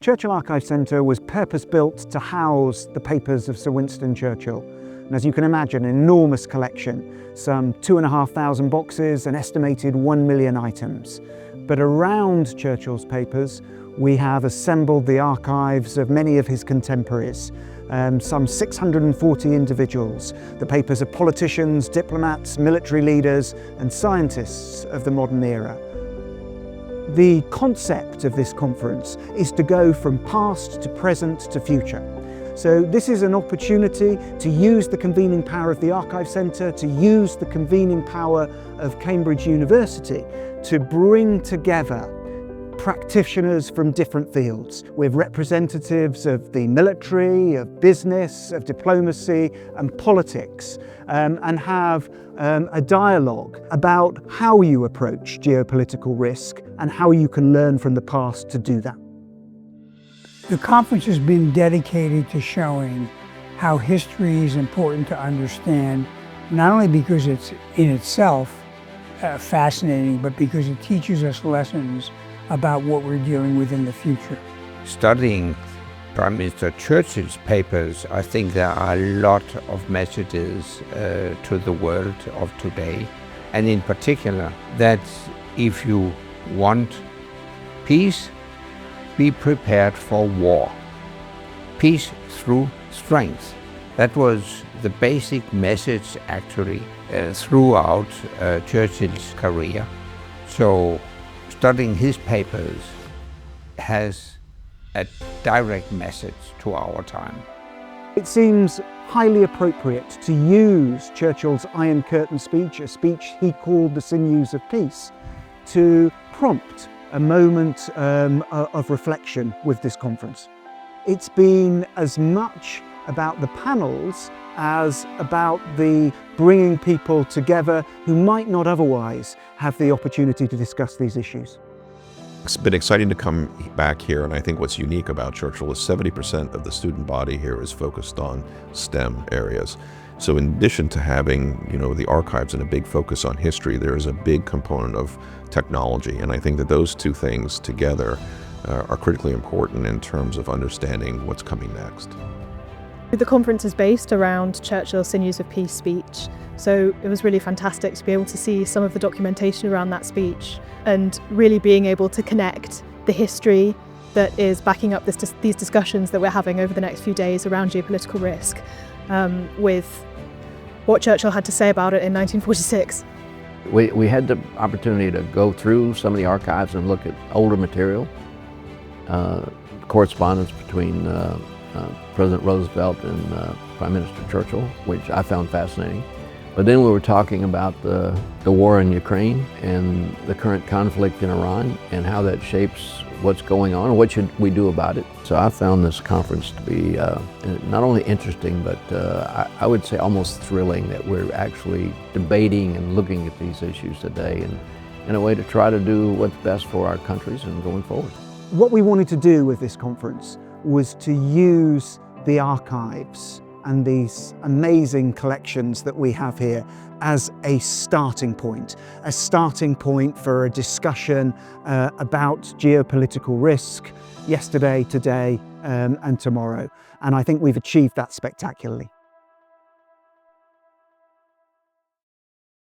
Churchill Archives Centre was purpose-built to house the papers of Sir Winston Churchill. And as you can imagine, an enormous collection, some 2,500 boxes, an estimated 1 million items. But around Churchill's papers, we have assembled the archives of many of his contemporaries, some 640 individuals, the papers of politicians, diplomats, military leaders, and scientists of the modern era. The concept of this conference is to go from past to present to future. So this is an opportunity to use the convening power of the Archive Centre, to use the convening power of Cambridge University to bring together practitioners from different fields, with representatives of the military, of business, of diplomacy and politics, and have a dialogue about how you approach geopolitical risk and how you can learn from the past to do that. The conference has been dedicated to showing how history is important to understand, not only because it's in itself fascinating, but because it teaches us lessons about what we're dealing with in the future. Studying Prime Minister Churchill's papers, I think there are a lot of messages to the world of today, and in particular that if you want peace, be prepared for war. Peace through strength. That was the basic message actually throughout Churchill's career. So studying his papers has a direct message to our time. It seems highly appropriate to use Churchill's Iron Curtain speech, a speech he called the Sinews of Peace, to prompt a moment of reflection with this conference. It's been as much about the panels as about the bringing people together who might not otherwise have the opportunity to discuss these issues. It's been exciting to come back here, and I think what's unique about Churchill is 70% of the student body here is focused on STEM areas. So in addition to having, the archives and a big focus on history, there is a big component of technology, and I think that those two things together are critically important in terms of understanding what's coming next. The conference is based around Churchill's Sinews of Peace speech, so it was really fantastic to be able to see some of the documentation around that speech and really being able to connect the history that is backing up these discussions that we're having over the next few days around geopolitical risk with what Churchill had to say about it in 1946. We had the opportunity to go through some of the archives and look at older material, correspondence between President Roosevelt and Prime Minister Churchill, which I found fascinating. But then we were talking about the war in Ukraine and the current conflict in Iran and how that shapes what's going on and what should we do about it. So I found this conference to be not only interesting, but I would say almost thrilling that we're actually debating and looking at these issues today and in a way to try to do what's best for our countries and going forward. What we wanted to do with this conference was to use the archives and these amazing collections that we have here as a starting point for a discussion about geopolitical risk yesterday, today, and tomorrow. And I think we've achieved that spectacularly.